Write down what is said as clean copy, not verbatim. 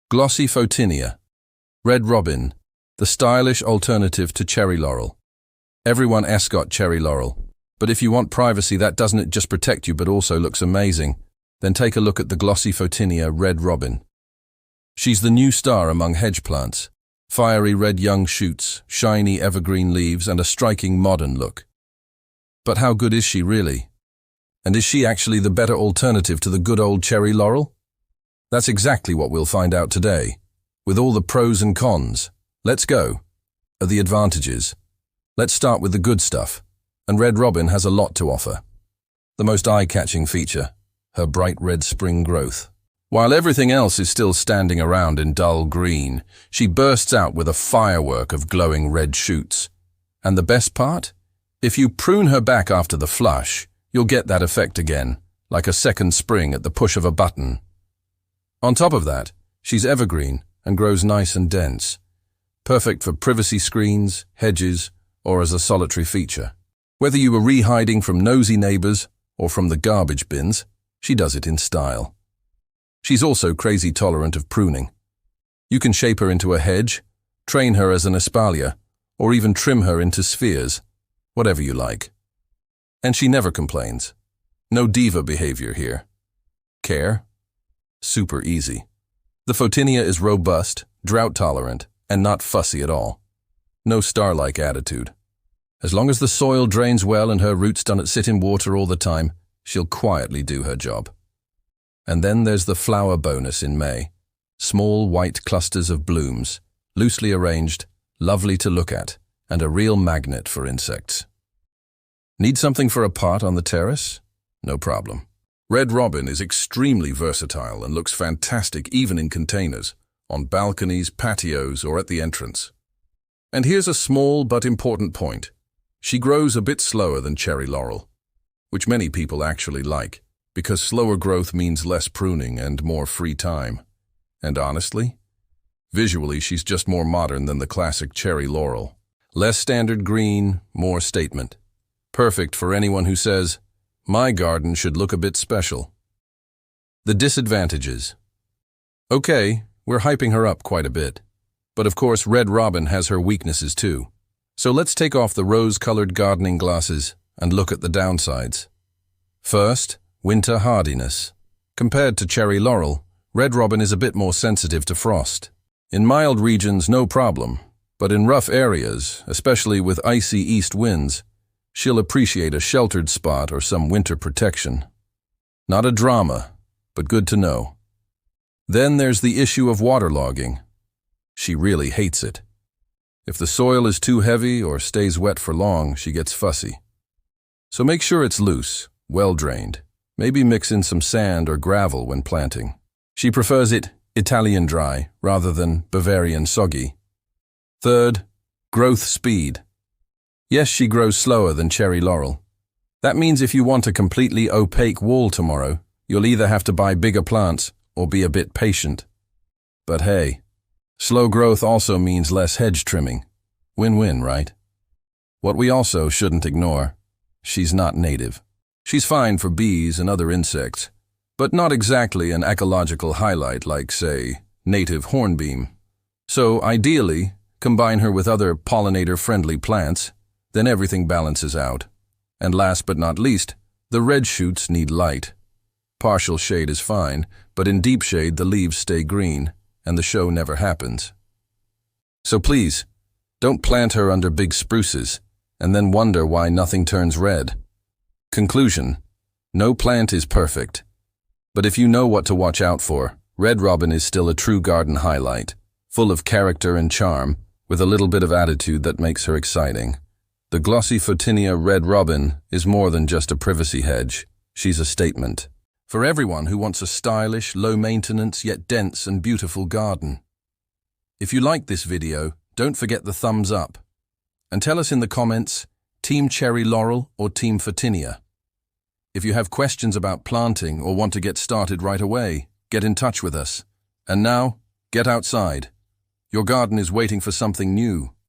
Glossy Photinia. Red robin, the stylish alternative to cherry laurel. Everyone got cherry laurel, but if you want privacy that doesn't just protect you but also looks amazing, then take a look at the glossy Photinia red robin. She's the new star among hedge plants. Fiery red young shoots, shiny evergreen leaves, and a striking modern look. But how good is she really? And is she actually the better alternative to the good old cherry laurel? That's exactly what we'll find out today. With all the pros and cons, let's go. Are the advantages. Let's start with the good stuff, and red robin has a lot to offer. The most eye-catching feature, her bright red spring growth. While everything else is still standing around in dull green, she bursts out with a firework of glowing red shoots. And the best part? If you prune her back after the flush, you'll get that effect again, like a second spring at the push of a button. On top of that, she's evergreen and grows nice and dense, perfect for privacy screens, hedges, or as a solitary feature. Whether you were re-hiding from nosy neighbors or from the garbage bins, she does it in style. She's also crazy tolerant of pruning. You can shape her into a hedge, train her as an espalier, or even trim her into spheres, whatever you like. And she never complains. No diva behavior here. Care? Super easy. The Photinia is robust, drought-tolerant, and not fussy at all. No star-like attitude. As long as the soil drains well and her roots don't sit in water all the time, she'll quietly do her job. And then there's the flower bonus in May. Small white clusters of blooms, loosely arranged, lovely to look at, and a real magnet for insects. Need something for a pot on the terrace? No problem. Red robin is extremely versatile and looks fantastic even in containers, on balconies, patios, or at the entrance. And here's a small but important point. She grows a bit slower than cherry laurel, which many people actually like, because slower growth means less pruning and more free time. And honestly, visually she's just more modern than the classic cherry laurel. Less standard green, more statement. Perfect for anyone who says, my garden should look a bit special. The disadvantages. Okay, we're hyping her up quite a bit. But of course, red robin has her weaknesses too. So let's take off the rose-colored gardening glasses and look at the downsides. First, winter hardiness. Compared to cherry laurel, red robin is a bit more sensitive to frost. In mild regions, no problem. But in rough areas, especially with icy east winds, she'll appreciate a sheltered spot or some winter protection. Not a drama, but good to know. Then there's the issue of waterlogging. She really hates it. If the soil is too heavy or stays wet for long, she gets fussy. So make sure it's loose, well-drained. Maybe mix in some sand or gravel when planting. She prefers it Italian dry rather than Bavarian soggy. Third, growth speed. Yes, she grows slower than cherry laurel. That means if you want a completely opaque wall tomorrow, you'll either have to buy bigger plants or be a bit patient. But hey, slow growth also means less hedge trimming. Win-win, right? What we also shouldn't ignore, she's not native. She's fine for bees and other insects, but not exactly an ecological highlight like, say, native hornbeam. So ideally, combine her with other pollinator-friendly plants, then everything balances out. And last but not least, the red shoots need light. Partial shade is fine, but in deep shade the leaves stay green, and the show never happens. So please, don't plant her under big spruces, and then wonder why nothing turns red. Conclusion: no plant is perfect. But if you know what to watch out for, red robin is still a true garden highlight, full of character and charm, with a little bit of attitude that makes her exciting. The glossy Photinia red robin is more than just a privacy hedge. She's a statement. For everyone who wants a stylish, low-maintenance, yet dense and beautiful garden. If you liked this video, don't forget the thumbs up. And tell us in the comments, Team Cherry Laurel or Team Photinia. If you have questions about planting or want to get started right away, get in touch with us. And now, get outside. Your garden is waiting for something new.